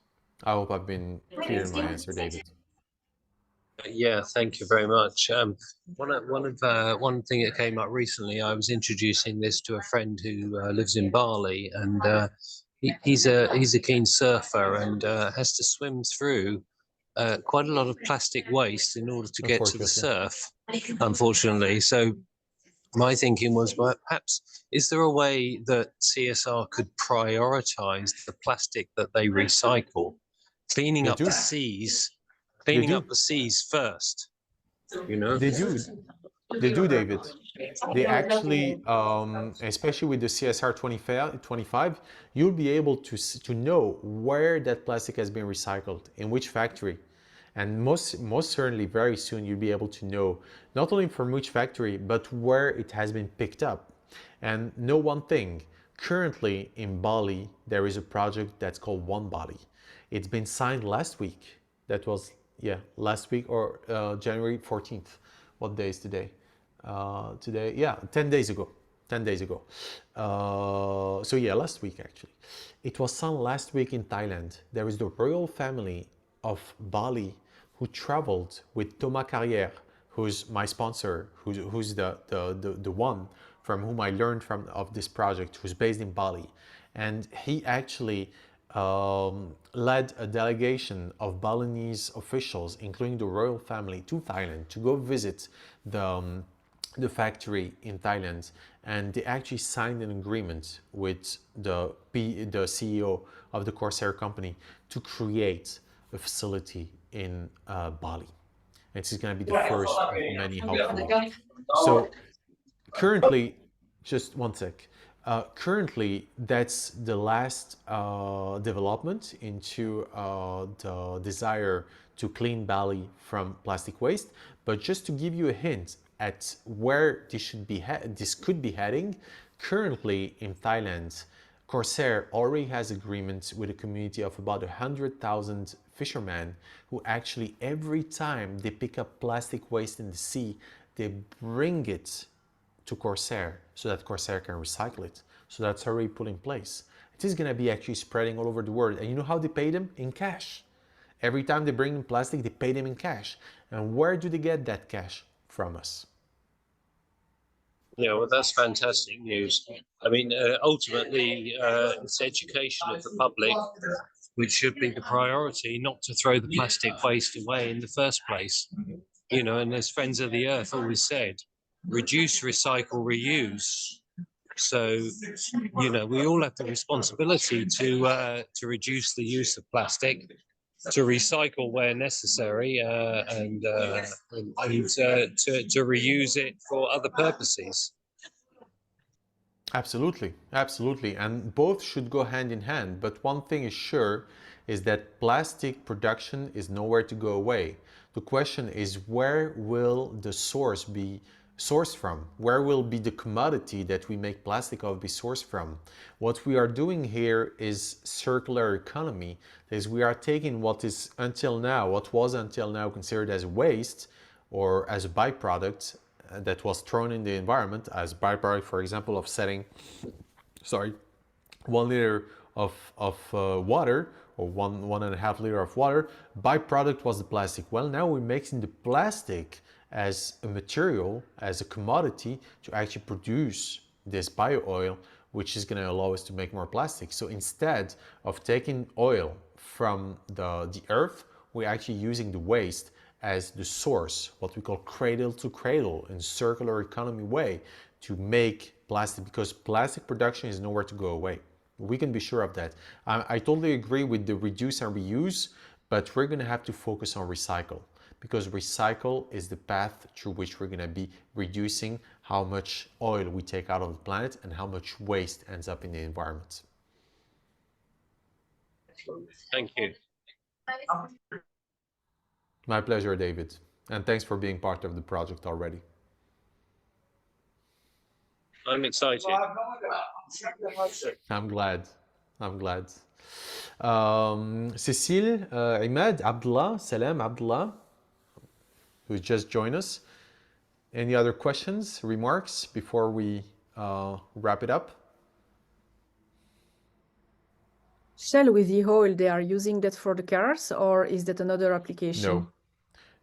I hope I've been clear in my answer, David. Yeah, thank you very much. One thing that came up recently, I was introducing this to a friend who lives in Bali, and he's a keen surfer and has to swim through quite a lot of plastic waste in order to get to the surf, unfortunately. So my thinking was, well, perhaps is there a way that CSR could prioritize the plastic that they recycle, cleaning up the seas first, you know? They do, David. They actually, especially with the CSR 25, you'll be able to know where that plastic has been recycled, in which factory. And most certainly very soon you'll be able to know not only from which factory, but where it has been picked up. And know one thing, currently in Bali, there is a project that's called One Bali. It's been signed last week. That was, last week or January 14th. What day is today? Today, 10 days ago. 10 days ago. So yeah, last week actually. It was signed last week in Thailand. There is the royal family of Bali who traveled with Thomas Carrière, who's my sponsor, who's the one from whom I learned of this project, who's based in Bali. And he actually led a delegation of Balinese officials, including the royal family, to Thailand to go visit the factory in Thailand. And they actually signed an agreement with the CEO of the Corsair company to create a facility in Bali. And this is going to be the first of many, hopefully. So currently, just one sec. Currently, that's the last development into the desire to clean Bali from plastic waste. But just to give you a hint at where this could be heading, currently in Thailand, Corsair already has agreements with a community of about 100,000 fishermen who actually every time they pick up plastic waste in the sea, they bring it to Corsair so that Corsair can recycle it. So that's already put in place. It is going to be actually spreading all over the world. And you know how they pay them? In cash. Every time they bring in plastic, they pay them in cash. And where do they get that cash? From us. Yeah, well, that's fantastic news. I mean, ultimately, it's education of the public, which should be the priority, not to throw the plastic waste away in the first place. You know, and as Friends of the Earth always said, reduce, recycle, reuse. So, you know, we all have the responsibility to reduce the use of plastic, to recycle where necessary, and to reuse it for other purposes. Absolutely, absolutely. And both should go hand in hand. But one thing is sure, is that plastic production is nowhere to go away. The question is, where will the source be sourced from? Where will be the commodity that we make plastic of be sourced from? What we are doing here is circular economy. That is, we are taking what was until now considered as waste or as a byproduct that was thrown in the environment as byproduct, for example, of setting, 1 liter of water, or 1.5 liter of water. Byproduct was the plastic. Well, now we're mixing the plastic as a material, as a commodity, to actually produce this bio oil, which is going to allow us to make more plastic. So instead of taking oil from the earth, we're actually using the waste as the source, what we call cradle to cradle, in circular economy way, to make plastic, because plastic production is nowhere to go away. We can be sure of that. I totally agree with the reduce and reuse, but we're going to have to focus on recycle, because recycle is the path through which we're going to be reducing how much oil we take out of the planet and how much waste ends up in the environment. Thank you. My pleasure, David. And thanks for being part of the project already. I'm excited. I'm glad. Cécile, Imad, Abdullah, Salam, Abdullah, who just joined us. Any other questions, remarks before we wrap it up? Shell with the oil, they are using that for the cars, or is that another application?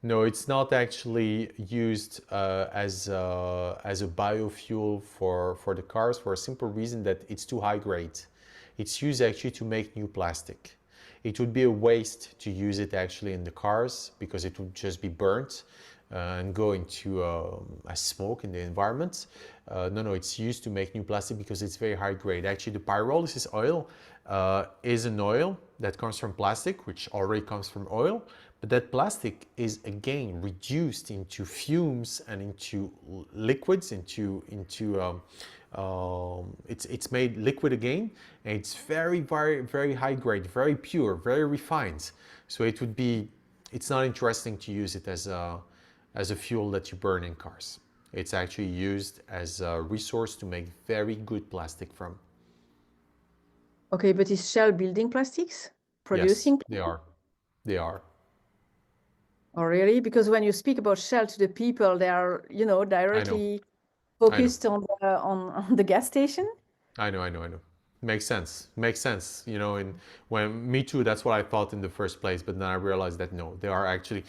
No, it's not actually used as a biofuel for the cars, for a simple reason that it's too high grade. It's used actually to make new plastic. It would be a waste to use it actually in the cars, because it would just be burnt and go into a smoke in the environment. No, it's used to make new plastic because it's very high grade. Actually, the pyrolysis oil is an oil that comes from plastic, which already comes from oil, but that plastic is again reduced into fumes and into liquids, it's made liquid again, and it's very, very, very high grade, very pure, very refined. So it's not interesting to use it as a fuel that you burn in cars. It's actually used as a resource to make very good plastic from. Okay, but is Shell building plastics? Producing? Yes, they are. Oh, really? Because when you speak about Shell to the people, they are, directly focused on the gas station. I know. Makes sense. And me too, that's what I thought in the first place. But then I realized that no, they are actually,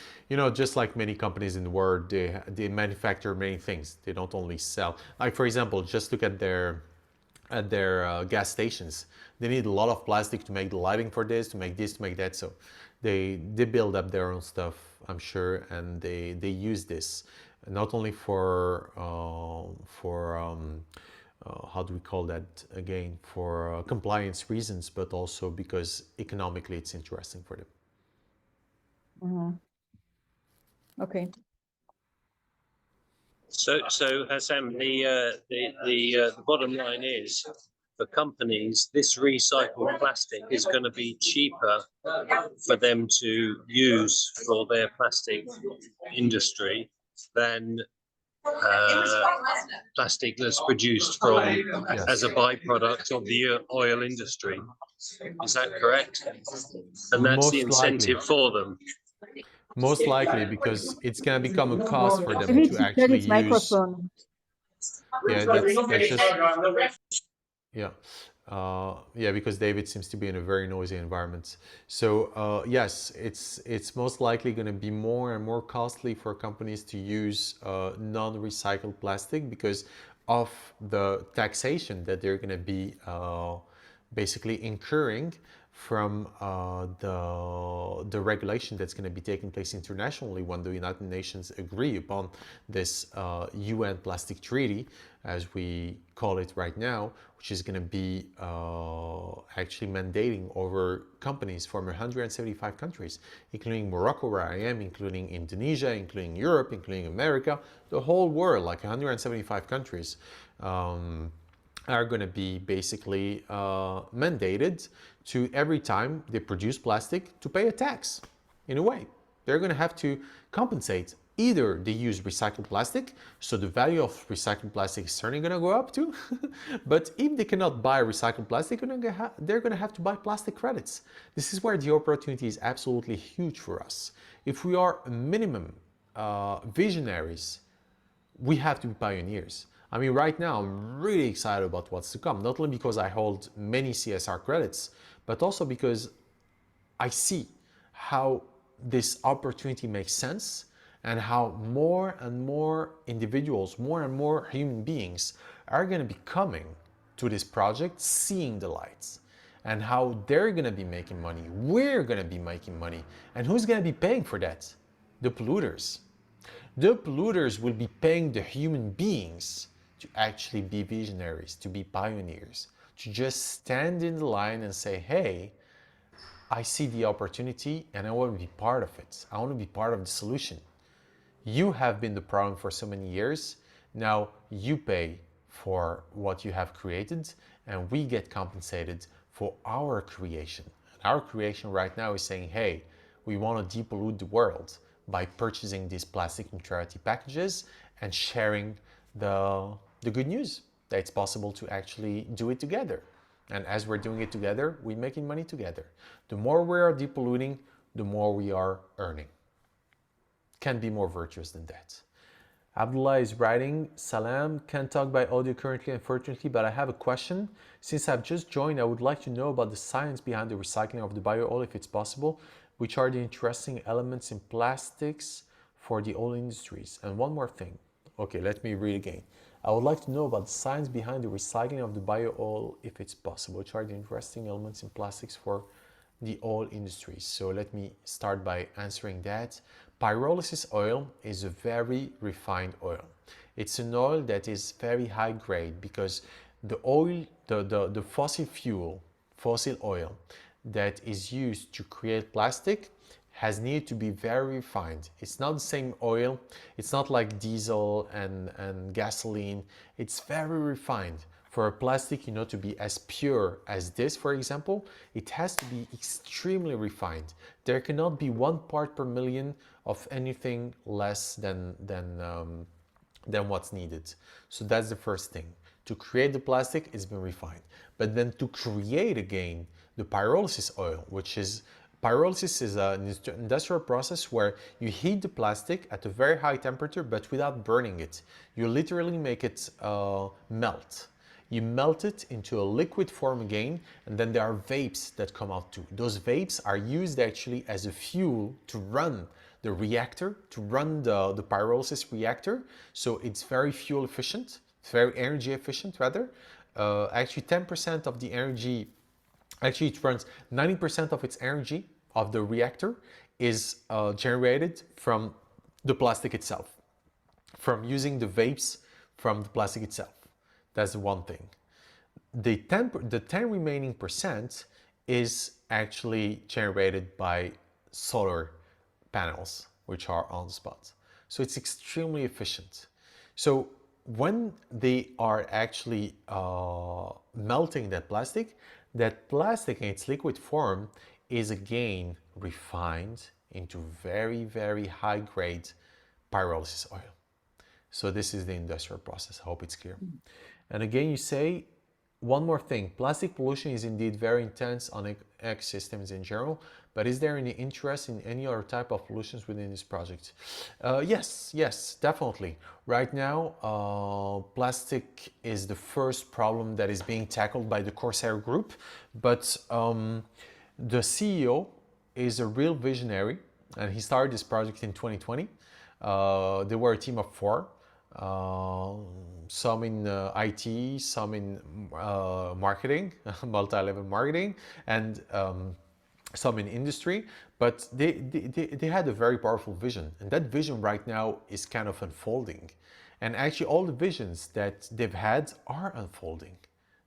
just like many companies in the world, they manufacture many things. They don't only sell. Like, for example, just look at their gas stations. They need a lot of plastic to make the lighting for this, to make that. So they build up their own stuff, I'm sure, and they use this not only for how do we call that again, for compliance reasons, but also because economically it's interesting for them. Mm-hmm. Okay. So Hassan, the bottom line is, for companies, this recycled plastic is going to be cheaper for them to use for their plastic industry than plastic that's produced from as a byproduct of the oil industry. Is that correct? And that's Most the incentive likely for them. Most likely, because it's going to become a cost for them David, to actually use. Microphone. Yeah, that's just. Yeah, because David seems to be in a very noisy environment. So yes, it's most likely going to be more and more costly for companies to use non-recycled plastic because of the taxation that they're going to be basically incurring from the regulation that's going to be taking place internationally when the United Nations agree upon this UN plastic treaty, as we call it right now, which is going to be actually mandating over companies from 175 countries, including Morocco, where I am, including Indonesia, including Europe, including America, the whole world, like 175 countries. Are going to be basically mandated to every time they produce plastic to pay a tax. In a way, they're going to have to compensate. Either they use recycled plastic, so the value of recycled plastic is certainly going to go up too. But if they cannot buy recycled plastic, they're going to have to buy plastic credits. This is where the opportunity is absolutely huge for us. If we are minimum visionaries, we have to be pioneers. I mean, right now, I'm really excited about what's to come, not only because I hold many CSR credits, but also because I see how this opportunity makes sense and how more and more individuals, more and more human beings are going to be coming to this project, seeing the lights, and how they're going to be making money, we're going to be making money, and who's going to be paying for that? The polluters. The polluters will be paying the human beings to actually be visionaries, to be pioneers, to just stand in the line and say, hey, I see the opportunity and I want to be part of it. I want to be part of the solution. You have been the problem for so many years. Now you pay for what you have created and we get compensated for our creation. And our creation right now is saying, hey, we want to depollute the world by purchasing these plastic neutrality packages and sharing the good news that it's possible to actually do it together. And as we're doing it together, we're making money together. The more we are depolluting, the more we are earning. Can't be more virtuous than that. Abdullah is writing, Salam, can't talk by audio currently, unfortunately, but I have a question. Since I've just joined, I would like to know about the science behind the recycling of the bio-oil, if it's possible. Which are the interesting elements in plastics for the oil industries? And one more thing. Okay, let me read again. I would like to know about the science behind the recycling of the bio-oil, if it's possible. Which are the interesting elements in plastics for the oil industries? So let me start by answering that. Pyrolysis oil is a very refined oil. It's an oil that is very high grade because the oil, the fossil oil that is used to create plastic has needed to be very refined. It's not the same oil. It's not like diesel and gasoline. It's very refined. For a plastic, to be as pure as this, for example, it has to be extremely refined. There cannot be 1 part per million of anything less than what's needed. So that's the first thing. To create the plastic, it's been refined. But then to create again the pyrolysis oil, pyrolysis is an industrial process where you heat the plastic at a very high temperature, but without burning it. You literally make it melt. You melt it into a liquid form again, and then there are vapes that come out too. Those vapes are used actually as a fuel to run the reactor, to run the pyrolysis reactor. So it's very fuel efficient, it's very energy efficient rather. Actually 10% of the energy, actually it runs 90% of its energy of the reactor is generated from the plastic itself, from using the vapes from the plastic itself. That's one thing. The 10 remaining percent is actually generated by solar panels, which are on the spot. So it's extremely efficient. So when they are actually melting that plastic in its liquid form is again refined into very, very high grade pyrolysis oil. So this is the industrial process. I hope it's clear. And again, you say, one more thing, plastic pollution is indeed very intense on ecosystems in general, but is there any interest in any other type of pollutions within this project? Yes, definitely. Right now, plastic is the first problem that is being tackled by the Corsair Group, but the CEO is a real visionary, and he started this project in 2020. They were a team of 4. Some in IT, some in marketing, multi-level marketing, and some in industry, but they had a very powerful vision, and that vision right now is kind of unfolding. And actually all the visions that they've had are unfolding.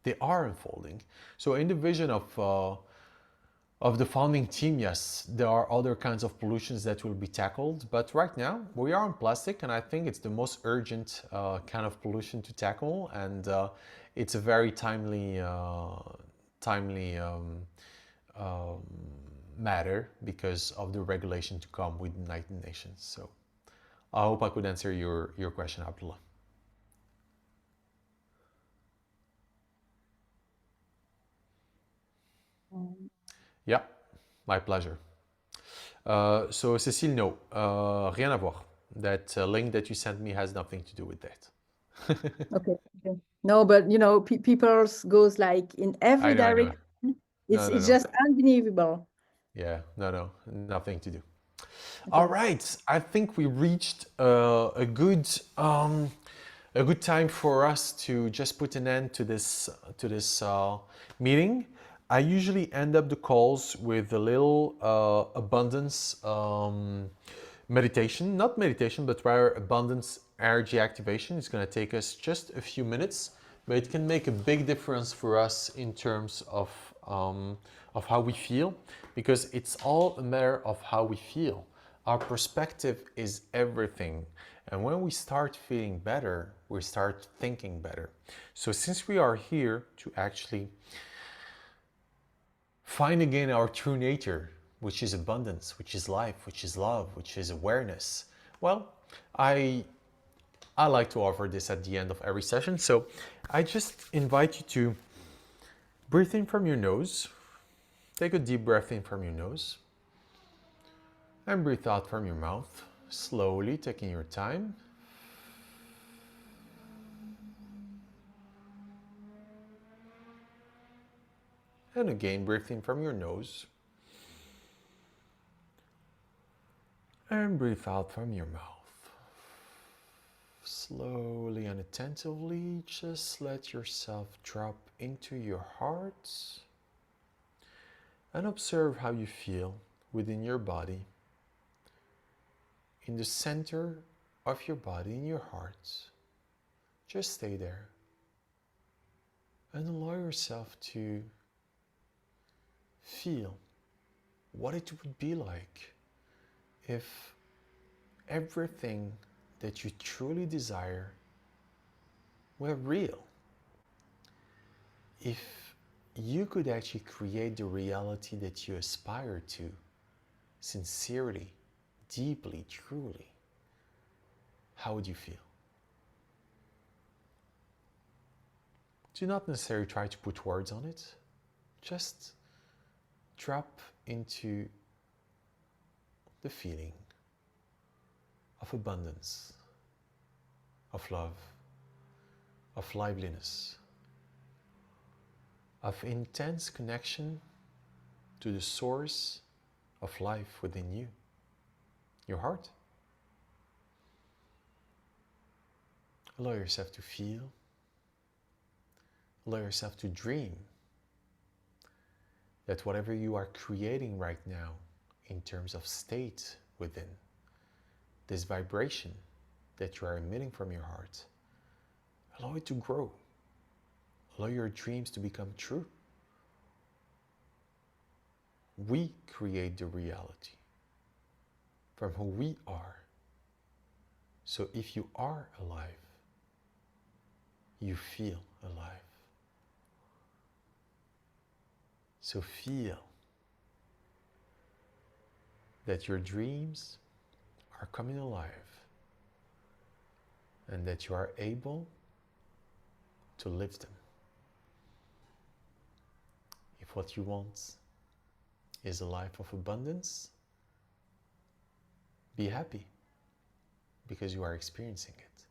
They are unfolding. So in the vision of the founding team, yes, there are other kinds of pollutions that will be tackled, but right now we are on plastic, and I think it's the most urgent kind of pollution to tackle, and it's a very timely matter because of the regulation to come with the United Nations. So I hope I could answer your question, Abdullah. Yeah, my pleasure. So Cécile, no, rien à voir. That link that you sent me has nothing to do with that. Okay. No, but you know, people goes like in every direction. It's just unbelievable. Yeah, no, nothing to do. Okay. All right, I think we reached a good time for us to just put an end to this meeting. I usually end up the calls with a little abundance meditation, not meditation, but rather abundance energy activation. It's going to take us just a few minutes, but it can make a big difference for us in terms of how we feel, because it's all a matter of how we feel. Our perspective is everything. And when we start feeling better, we start thinking better. So since we are here to actually find again our true nature, which is abundance, which is life, which is love, which is awareness, well, I like to offer this at the end of every session. So I just invite you to breathe in from your nose. Take a deep breath in from your nose. And breathe out from your mouth, slowly, taking your time. And again, breathe in from your nose. And breathe out from your mouth. Slowly and attentively, just let yourself drop into your heart and observe how you feel within your body, in the center of your body, in your heart. Just stay there and allow yourself to feel what it would be like if everything that you truly desire were real. If you could actually create the reality that you aspire to, sincerely, deeply, truly, how would you feel? Do not necessarily try to put words on it. Just drop into the feeling of abundance, of love, of liveliness, of intense connection to the source of life within you, your heart. Allow yourself to feel. Allow yourself to dream that whatever you are creating right now in terms of state within, this vibration that you are emitting from your heart, allow it to grow. Allow your dreams to become true. We create the reality from who we are. So if you are alive, you feel alive. So feel that your dreams are coming alive and that you are able to live them. If what you want is a life of abundance, be happy because you are experiencing it.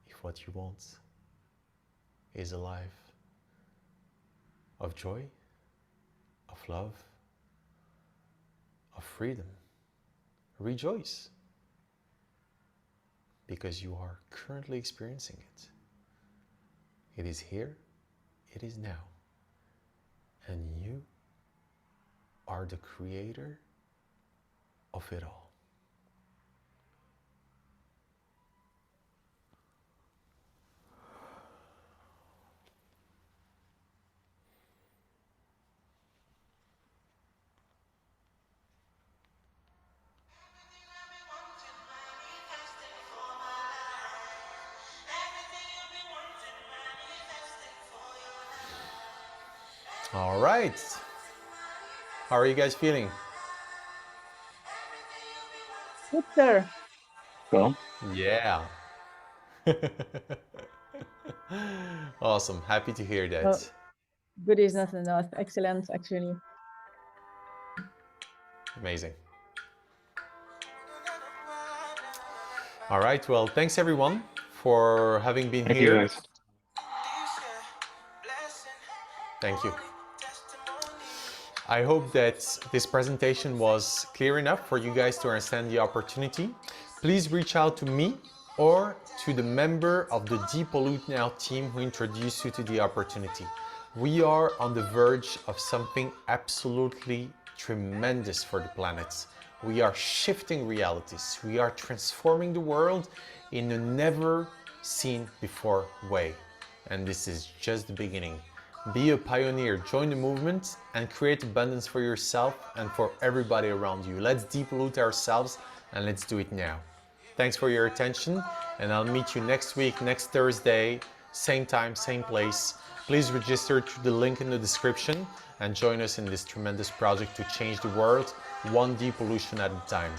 If what you want is a life of joy, of love, of freedom, rejoice because you are currently experiencing it. It is here, it is now, and you are the creator of it all. All right. How are you guys feeling? Good, sir. Well, Yeah. Awesome. Happy to hear that. Oh, good is not enough. Excellent, actually. Amazing. All right. Well, thanks everyone for having been thank you here. guys. Thank you. I hope that this presentation was clear enough for you guys to understand the opportunity. Please reach out to me or to the member of the Depollute Now team who introduced you to the opportunity. We are on the verge of something absolutely tremendous for the planet. We are shifting realities. We are transforming the world in a never seen before way. And this is just the beginning. Be a pioneer, join the movement and create abundance for yourself and for everybody around you. Let's depollute ourselves and let's do it now. Thanks for your attention and I'll meet you next week, next Thursday, same time, same place. Please register through the link in the description and join us in this tremendous project to change the world one depollution at a time.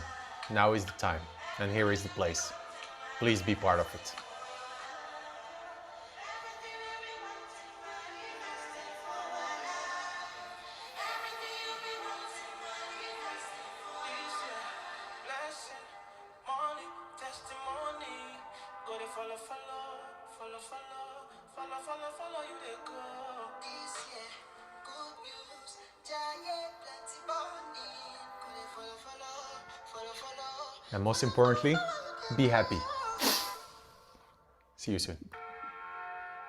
Now is the time and here is the place. Please be part of it. And most importantly, be happy. See you soon.